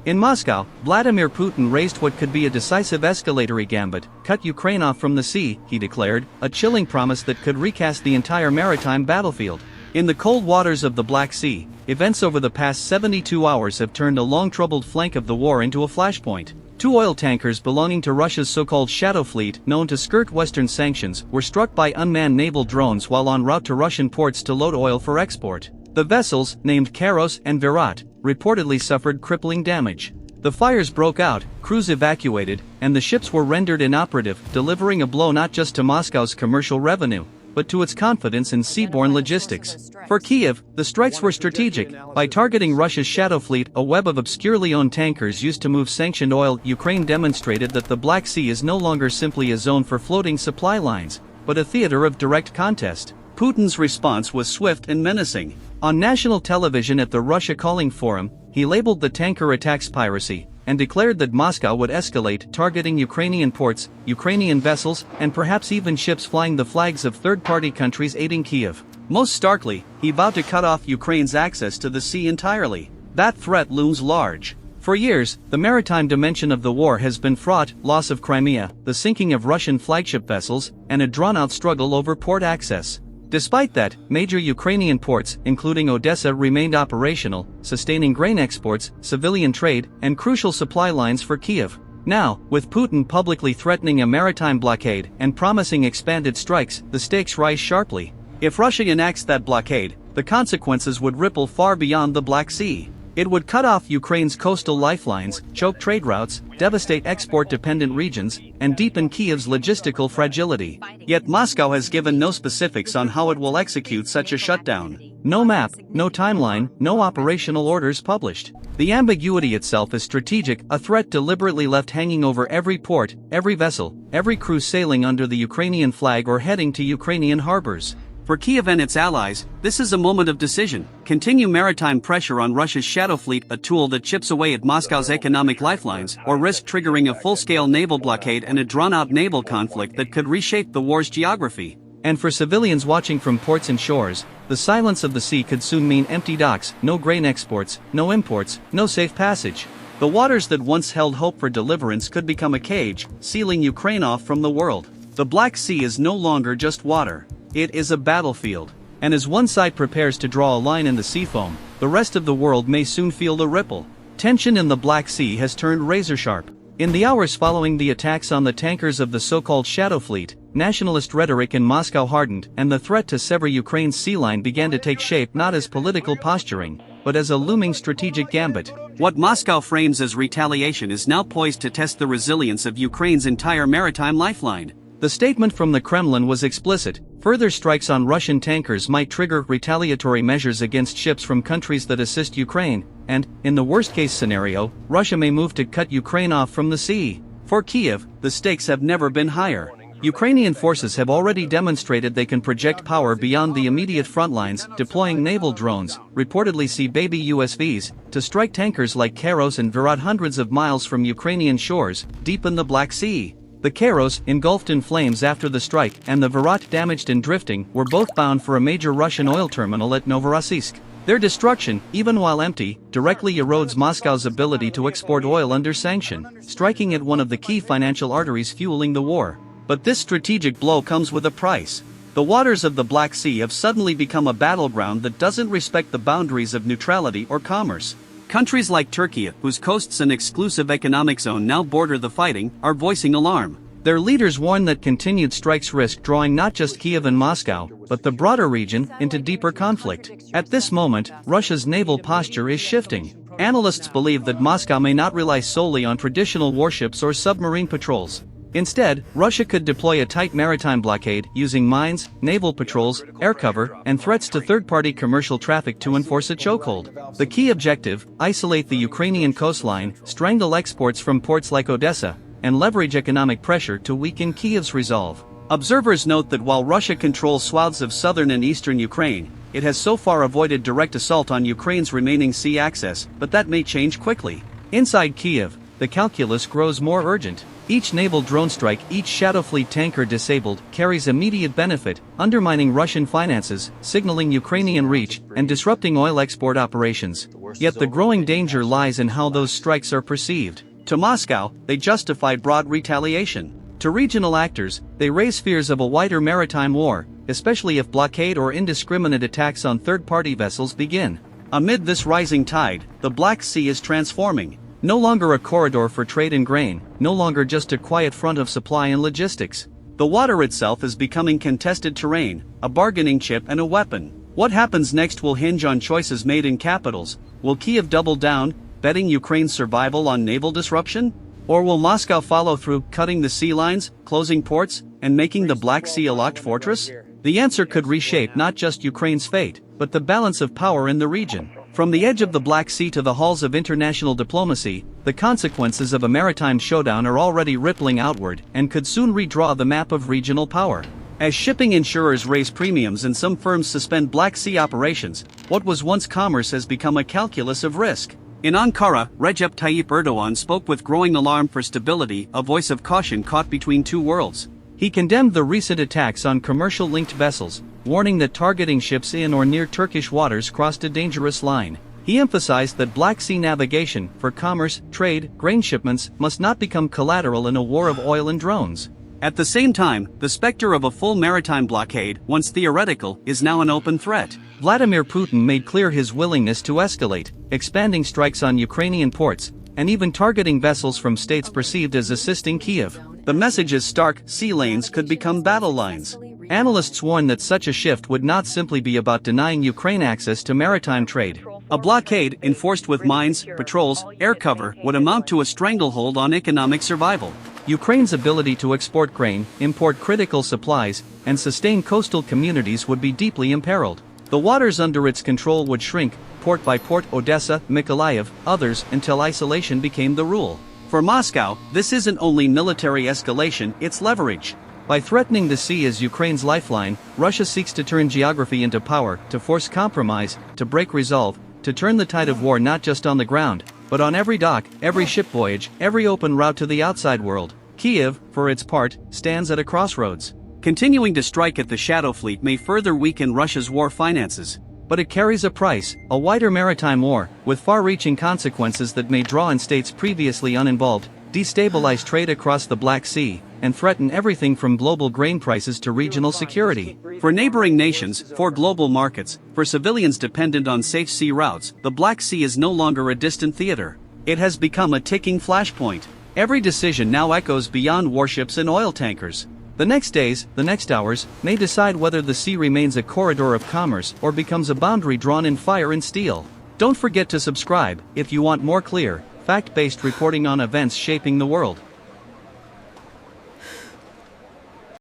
In Moscow, Vladimir Putin raised what could be a decisive escalatory gambit: cut Ukraine off from the sea, he declared, a chilling promise that could recast the entire maritime battlefield. In the cold waters of the Black Sea, events over the past 72 hours have turned a long-troubled flank of the war into a flashpoint. Two oil tankers belonging to Russia's so-called shadow fleet, known to skirt Western sanctions, were struck by unmanned naval drones while en route to Russian ports to load oil for export. The vessels, named Kairos and Virat, reportedly suffered crippling damage. The fires broke out, crews evacuated, and the ships were rendered inoperative, delivering a blow not just to Moscow's commercial revenue, but to its confidence in seaborne logistics. For Kiev, the strikes were strategic. By targeting Russia's shadow fleet, a web of obscurely owned tankers used to move sanctioned oil, Ukraine demonstrated that the Black Sea is no longer simply a zone for floating supply lines, but a theater of direct contest. Putin's response was swift and menacing. On national television at the Russia Calling Forum, he labeled the tanker attacks piracy, and declared that Moscow would escalate, targeting Ukrainian ports, Ukrainian vessels, and perhaps even ships flying the flags of third-party countries aiding Kiev. Most starkly, he vowed to cut off Ukraine's access to the sea entirely. That threat looms large. For years, the maritime dimension of the war has been fraught: loss of Crimea, the sinking of Russian flagship vessels, and a drawn-out struggle over port access. Despite that, major Ukrainian ports, including Odessa, remained operational, sustaining grain exports, civilian trade, and crucial supply lines for Kiev. Now, with Putin publicly threatening a maritime blockade and promising expanded strikes, the stakes rise sharply. If Russia enacts that blockade, the consequences would ripple far beyond the Black Sea. It would cut off Ukraine's coastal lifelines, choke trade routes, devastate export-dependent regions, and deepen Kiev's logistical fragility. Yet Moscow has given no specifics on how it will execute such a shutdown. No map, no timeline, no operational orders published. The ambiguity itself is strategic, a threat deliberately left hanging over every port, every vessel, every crew sailing under the Ukrainian flag or heading to Ukrainian harbors. For Kiev and its allies, this is a moment of decision: continue maritime pressure on Russia's shadow fleet, a tool that chips away at Moscow's economic lifelines, or risk triggering a full-scale naval blockade and a drawn-out naval conflict that could reshape the war's geography. And for civilians watching from ports and shores, the silence of the sea could soon mean empty docks, no grain exports, no imports, no safe passage. The waters that once held hope for deliverance could become a cage, sealing Ukraine off from the world. The Black Sea is no longer just water. It is a battlefield. And as one side prepares to draw a line in the seafoam, the rest of the world may soon feel the ripple. Tension in the Black Sea has turned razor-sharp. In the hours following the attacks on the tankers of the so-called Shadow Fleet, nationalist rhetoric in Moscow hardened, and the threat to sever Ukraine's sea line began to take shape not as political posturing, but as a looming strategic gambit. What Moscow frames as retaliation is now poised to test the resilience of Ukraine's entire maritime lifeline. The statement from the Kremlin was explicit: further strikes on Russian tankers might trigger retaliatory measures against ships from countries that assist Ukraine, and, in the worst-case scenario, Russia may move to cut Ukraine off from the sea. For Kiev, the stakes have never been higher. Ukrainian forces have already demonstrated they can project power beyond the immediate front lines, deploying naval drones, reportedly Sea Baby USVs, to strike tankers like Kairos and Virat hundreds of miles from Ukrainian shores, deep in the Black Sea. The Kairos, engulfed in flames after the strike, and the Virat, damaged and drifting, were both bound for a major Russian oil terminal at Novorossiysk. Their destruction, even while empty, directly erodes Moscow's ability to export oil under sanction, striking at one of the key financial arteries fueling the war. But this strategic blow comes with a price. The waters of the Black Sea have suddenly become a battleground that doesn't respect the boundaries of neutrality or commerce. Countries like Türkiye, whose coasts and exclusive economic zone now border the fighting, are voicing alarm. Their leaders warn that continued strikes risk drawing not just Kiev and Moscow, but the broader region, into deeper conflict. At this moment, Russia's naval posture is shifting. Analysts believe that Moscow may not rely solely on traditional warships or submarine patrols. Instead, Russia could deploy a tight maritime blockade using mines, naval patrols, air cover, and threats to third-party commercial traffic to enforce a chokehold. The key objective: isolate the Ukrainian coastline, strangle exports from ports like Odessa, and leverage economic pressure to weaken Kiev's resolve. Observers note that while Russia controls swaths of southern and eastern Ukraine, it has so far avoided direct assault on Ukraine's remaining sea access, but that may change quickly. Inside Kiev, the calculus grows more urgent. Each naval drone strike, each Shadow Fleet tanker disabled, carries immediate benefit, undermining Russian finances, signaling Ukrainian reach, and disrupting oil export operations. Yet the growing danger lies in how those strikes are perceived. To Moscow, they justify broad retaliation. To regional actors, they raise fears of a wider maritime war, especially if blockade or indiscriminate attacks on third-party vessels begin. Amid this rising tide, the Black Sea is transforming. No longer a corridor for trade and grain, no longer just a quiet front of supply and logistics. The water itself is becoming contested terrain, a bargaining chip and a weapon. What happens next will hinge on choices made in capitals. Will Kiev double down, betting Ukraine's survival on naval disruption? Or will Moscow follow through, cutting the sea lines, closing ports, and making the Black Sea a locked fortress? The answer could reshape not just Ukraine's fate, but the balance of power in the region. From the edge of the Black Sea to the halls of international diplomacy, the consequences of a maritime showdown are already rippling outward and could soon redraw the map of regional power. As shipping insurers raise premiums and some firms suspend Black Sea operations, what was once commerce has become a calculus of risk. In Ankara, Recep Tayyip Erdogan spoke with growing alarm for stability, a voice of caution caught between two worlds. He condemned the recent attacks on commercial-linked vessels, warning that targeting ships in or near Turkish waters crossed a dangerous line. He emphasized that Black Sea navigation, for commerce, trade, grain shipments, must not become collateral in a war of oil and drones. At the same time, the specter of a full maritime blockade, once theoretical, is now an open threat. Vladimir Putin made clear his willingness to escalate, expanding strikes on Ukrainian ports, and even targeting vessels from states perceived as assisting Kiev. The message is stark: sea lanes could become battle lines. Analysts warn that such a shift would not simply be about denying Ukraine access to maritime trade. A blockade, enforced with mines, patrols, air cover, would amount to a stranglehold on economic survival. Ukraine's ability to export grain, import critical supplies, and sustain coastal communities would be deeply imperiled. The waters under its control would shrink, port by port, Odessa, Mykolaiv, others, until isolation became the rule. For Moscow, this isn't only military escalation, it's leverage. By threatening the sea as Ukraine's lifeline, Russia seeks to turn geography into power, to force compromise, to break resolve, to turn the tide of war not just on the ground, but on every dock, every ship voyage, every open route to the outside world. Kiev, for its part, stands at a crossroads. Continuing to strike at the Shadow Fleet may further weaken Russia's war finances. But it carries a price, a wider maritime war, with far-reaching consequences that may draw in states previously uninvolved, destabilize trade across the Black Sea, and threaten everything from global grain prices to regional security. For neighboring nations, for global markets, for civilians dependent on safe sea routes, the Black Sea is no longer a distant theater. It has become a ticking flashpoint. Every decision now echoes beyond warships and oil tankers. The next days, the next hours, may decide whether the sea remains a corridor of commerce or becomes a boundary drawn in fire and steel. Don't forget to subscribe if you want more clear, fact-based reporting on events shaping the world.